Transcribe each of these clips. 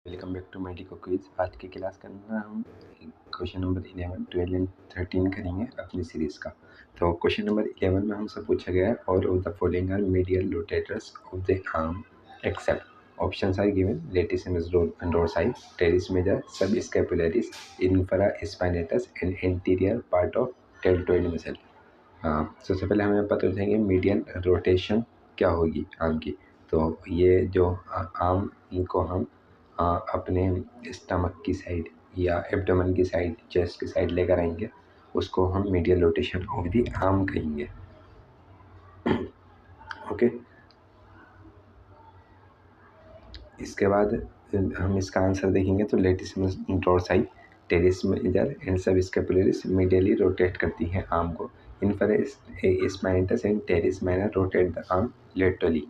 Welcome back to medico quiz. आज की class के अंदर हम क्वेश्चन नंबर 11, 12 एंड 13 करेंगे अपनी सीरीज का। तो क्वेश्चन नंबर 11 में हमसे पूछा गया है all of the following are medial rotators of the arm except options are given latissimus dorsi, teres major, subscapularis, infraspinatus and anterior part of deltoid muscle. सबसे पहले हमें पता चलेंगे मीडियल रोटेशन क्या होगी आर्म की। तो ये जो आर्म को हम अपने स्टमक की साइड या एब्डोमेन की साइड, चेस्ट की साइड लेकर आएंगे, उसको हम medial rotation of the arm कहेंगे। ओके, इसके बाद हम इसका आंसर देखेंगे तो latissimus dorsi, teres major and subscapularis medially rotate करती हैं आर्म को। Infraspinatus and teres minor rotate the arm laterally.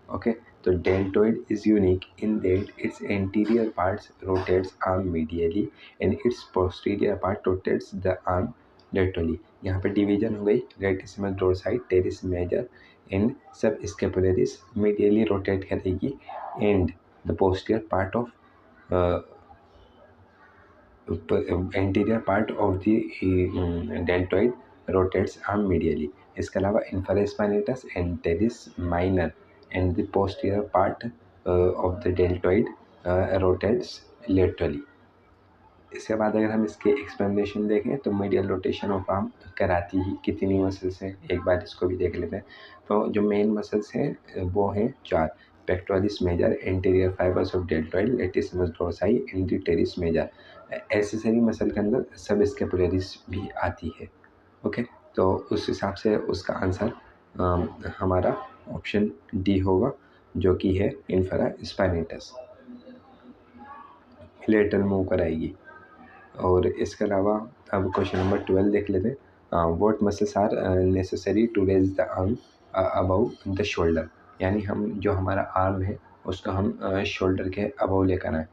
Okay, तो deltoid is unique in that its anterior parts rotates arm medially and its posterior part rotates the arm laterally. यहाँ पे division हो गई, latissimus dorsi, teres major and subscapularis medially rotate करेगी and the posterior part of anterior part of the deltoid rotates arm medially. इसके अलावा infraspinatus and teres minor and the posterior part of the deltoid rotates laterally. इसके बाद अगर हम इसके explanation देखें तो मीडियल रोटेशन ऑफ आर्म कराती ही कितनी मसल्स हैं, एक बार इसको भी देख लेते हैं। तो जो मेन मसल्स हैं वो हैं 4, pectoralis major, anterior fibres of deltoid, latissimus dorsi and the teres major. Accessory muscle के अंदर सब स्कैपुलरिस भी आती है। ओके, तो उस हिसाब से उसका आंसर हमारा ऑप्शन डी होगा, जो कि है इंफ्रा स्पाइनेटस, लेटरल मूव कराएगी। और इसके अलावा अब क्वेश्चन नंबर 12 देख लेते हैं। What muscles are necessary to raise the arm above the shoulder, यानी हम जो हमारा आर्म है उसको हम शोल्डर के अबव लेकर आए,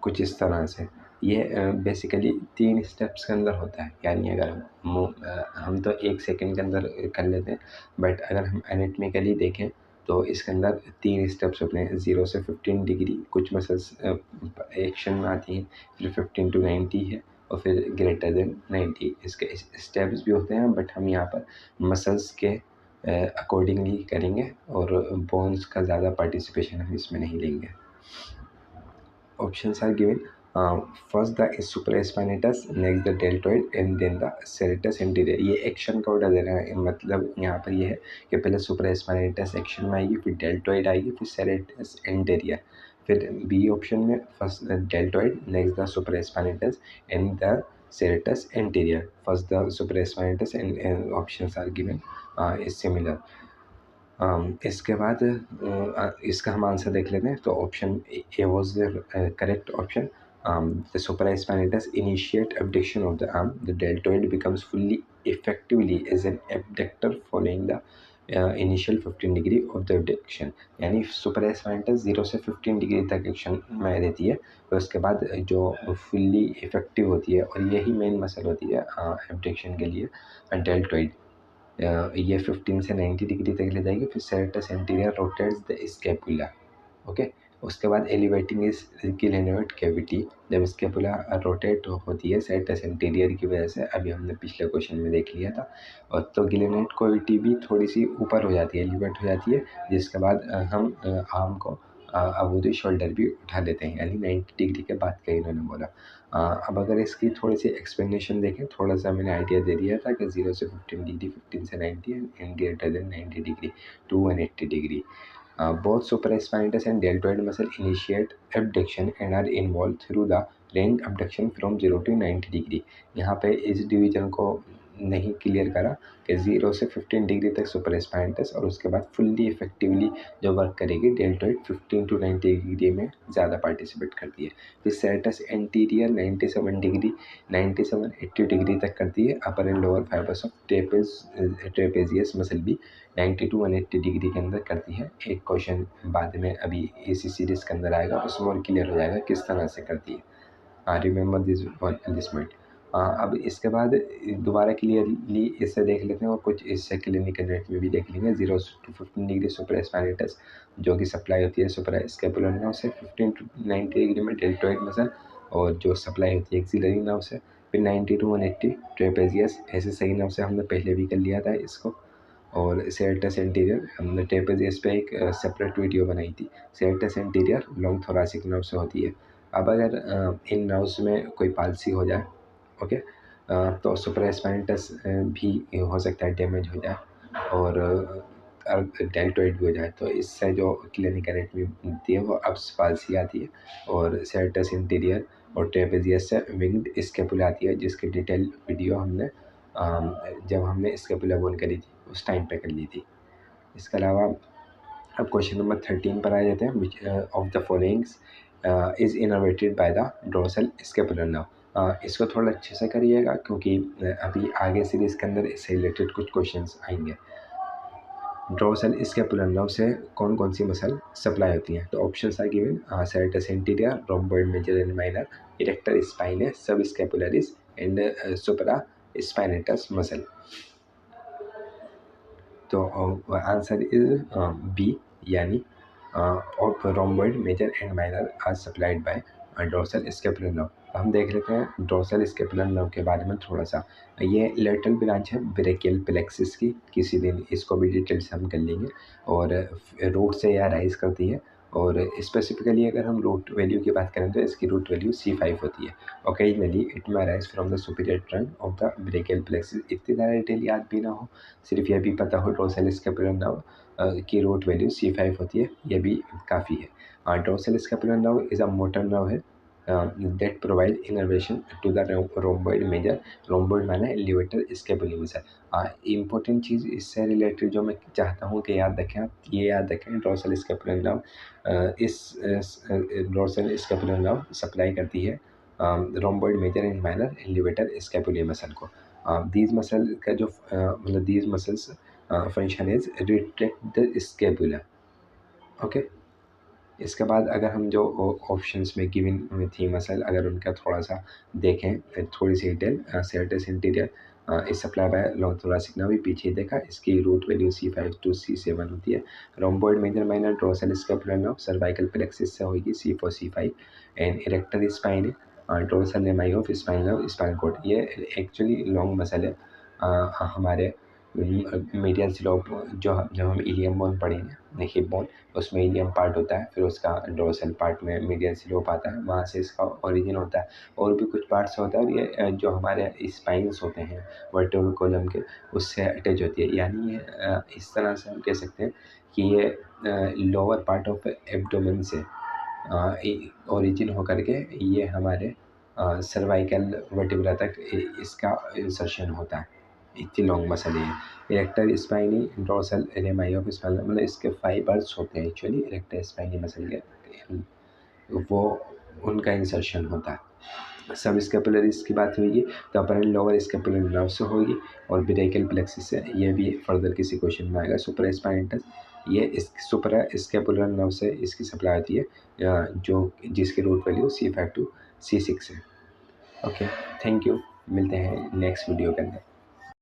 कुछ इस तरह से। ये बेसिकली 3 स्टेप्स के अंदर होता है, यानी अगर हम तो 1 सेकंड के अंदर कर लेते हैं, बट अगर हम एनाटॉमिकली देखें तो इसके अंदर 3 स्टेप्स होते हैं। 0 से 15 डिग्री कुछ मसल्स एक्शन में आती हैं, फिर 15 to 90 है, और फिर ग्रेटर देन 90। इसके स्टेप्स भी होते हैं, बट हम यहाँ पर मसल्स के अकॉर्डिंगली करेंगे और बोन्स का ज़्यादा पार्टिसिपेशन हम इसमें नहीं लेंगे। Options are given. First the supraspinatus, next the deltoid and then the serratus anterior। ये एक्शन का ऑर्डर देना है, मतलब यहाँ पर ये है कि पहले सुप्रास्पाइनेटस एक्शन में आएगी, फिर डेल्टोइड आएगी, फिर सेरेटस एंटेरियर। फिर बी ऑप्शन में first deltoid, next the supraspinatus and the serratus anterior, first the supraspinatus and options are given is similar. इसके बाद इसका हम आंसर देख लेते हैं। तो option A was the correct option. The supraspinatus initiate abduction of the arm. The deltoid becomes fully effectively as an abductor following the initial 15 degree of the abduction। यानी supraspinatus 0 से 15 डिग्री तक action में रहती है, और उसके बाद जो फुल्ली इफेक्टिव होती है, और यही मेन मसल होती है एब्डक्शन के लिए, डेल्टोइड। ये 15 से 90 डिग्री तक ले जाएगी। फिर serratus anterior rotates the scapula. Okay, उसके बाद एलिवेटिंग इज गिलेनोइड कैविटी। जब स्कैपुला रोटेट होती है सेरेटस एंटीरियर की वजह से, अभी हमने पिछले क्वेश्चन में देख लिया था, और तो गिलेनोइड कैविटी भी थोड़ी सी ऊपर हो जाती है, एलिवेट हो जाती है, जिसके बाद हम आर्म को अबव द शोल्डर भी उठा लेते हैं, यानी 90 डिग्री के बाद का इन्होंने बोला। अब अगर इसकी थोड़ी सी एक्सप्लेनेशन देखें, थोड़ा सा मैंने आइडिया दे दिया था कि 0 से 15 डिग्री, 15 से 90 and greater than 90 degree to 180 degree. Both supraspinatus and deltoid muscle initiate abduction and are involved through the range abduction from 0 to 90 degree. यहाँ पे इस डिवीजन को नहीं क्लियर करा कि 0 से 15 डिग्री तक सुपरस्पाइनेटस, और उसके बाद फुल्ली इफेक्टिवली जो वर्क करेगी डेल्टोइड 15 to 90 डिग्री में ज़्यादा पार्टिसिपेट करती है। फिर सेरेटस एंटीरियर 97 डिग्री 97-80 डिग्री तक करती है। Upper and lower fibres of trapezius muscle भी 90 to 180 डिग्री के अंदर करती है। एक क्वेश्चन बाद में अभी इसी सीरीज के अंदर आएगा, उसमें और क्लियर हो जाएगा किस तरह से करती है। Remember this point. अब इसके बाद दोबारा क्लियरली इसे देख लेते हैं और कुछ इससे क्लिनिकल रेट में भी देख लेंगे। 0 to 15 डिग्री सुपर स्पाइनेटस जो कि सप्लाई होती है सुपर स्कैपुलर नर्व से, 15 to 90 डिग्री में डेल्टोइड मसल और जो सप्लाई होती है एक्सिलरी नर्व से, फिर 90 to 180 ट्रेपेजियस, ऐसे सही नर्व से हमने पहले भी कर लिया था इसको। और सेरेटस एंटीरियर हमने ट्रेपेजियस पे एक सेपरेट वीडियो बनाई थी। Serratus anterior long thoracic nerve से होती है। अब अगर इन नर्व्स में कोई पाल्सी हो जाए, ओके, तो सुपरास्पाइनेटस भी हो सकता है डैमेज हो जाए और डेल्टोइड भी हो जाए, तो इससे जो क्लिनिकल रेट में मिलती है वो अब्स पाल्सी आती है। और सेरेटस इंटीरियर और ट्रेपेजियस से विंग्ड स्कैपुला आती है, जिसकी डिटेल वीडियो हमने जब हमने स्कैपुला बोन करी थी उस टाइम पे कर ली थी। इसके अलावा अब क्वेश्चन नंबर 13 पर आ जाते हैं। Which of the followings is innovated by the dorsal scapular nerve. इसको थोड़ा अच्छे से करिएगा क्योंकि अभी आगे सीरीज़ के अंदर इससे रिलेटेड कुछ क्वेश्चंस आएंगे। डोर्सल स्कैपुलर नर्व से कौन कौन सी मसल सप्लाई होती हैं? तो options are given, serratus interior, rhomboid major and minor, erector spinae, subscapularis and supraspinatus muscle. तो आंसर इज बी, यानी rhomboid major and minor are supplied by dorsal scapular nerve. हम देख लेते हैं dorsal scapular nerve के बारे में थोड़ा सा। ये लेटरल ब्रांच है ब्रेकियल प्लेक्सिस की, किसी दिन इसको भी डिटेल से हम कर लेंगे। और रूट से यह राइज करती है और स्पेसिफिकली अगर हम रूट वैल्यू की बात करें तो इसकी रूट वैल्यू C5 होती है। ओकेजनली इट में rise from the superior trunk of the brachial plexus. इतनी ज़्यादा डिटेल याद भी ना हो, सिर्फ यह भी पता हो डोर्सल स्कैपुलर नर्व की रूट वैल्यू C5 होती है, यह भी काफ़ी है। Dorsal scapular nerve is a motor nerve है that provide innervation to the rhomboid major, rhomboid माना एलिवेटर स्कैपुली मसल। इम्पोर्टेंट चीज़ इससे रिलेटेड जो मैं चाहता हूँ कि याद रखें, आप ये याद रखें, डोर्सल स्कैपुलर नर्व इस डोर्सल स्कैपुलर नर्व सप्लाई करती है rhomboid major and minor elevator scapulae muscle को। दीज मसल का जो मतलब these muscles function is retract the scapula. Okay, इसके बाद अगर हम जो ऑप्शंस में गिवन थी मसल, अगर उनका थोड़ा सा देखें थोड़ी सी डिटेल, सेरेटस इंटीरियर इस supply bye long thoracic nerve, पीछे देखा, इसकी root value C5 to C7 होती है। Rhomboid major minor dorsal scapular nerve cervical plexus से होगी C4 C5 and erector spinae dorsal rami of spinal nerve spinal cord. ये actually long muscle है हमारे मीडियल स्लोप, जो जब हम इलियम बोन पढ़ेंगे हिप बोन, उसमें इलियम पार्ट होता है, फिर उसका डोर्सल पार्ट में मीडियल स्लोप आता है, वहाँ से इसका ओरिजिन होता है। और भी कुछ पार्ट्स होता है और ये जो हमारे स्पाइन्स होते हैं वर्टेब्रल कॉलम के, उससे अटैच होती है। यानी ये इस तरह से हम कह सकते हैं कि ये लोअर पार्ट ऑफ एब्डोमेन से ओरिजिन होकर के ये हमारे सर्वाइकल वर्टिब्रा तक इसका इंसर्शन होता है। इतनी लॉन्ग मसल है। Erector spinae dorsal rami of spinal, मतलब इसके फाइबर्स होते हैं एक्चुअली इरेक्टर स्पाइनी मसल के, वो उनका इंसर्शन होता है। सब स्कैपुलरिस की बात हुई तो अपर लोअर स्कैपुलर नर्व से होगी और ब्रेकियल प्लेक्सिस से, ये भी फर्दर किसी क्वेश्चन में आएगा। सुपर स्पाइनेटस ये इस सुपर स्कैपुलर नर्व से इसकी सप्लाई होती है जो जिसकी root value C5 to C6 है। ओके, थैंक यू, मिलते हैं नेक्स्ट वीडियो के अंदर।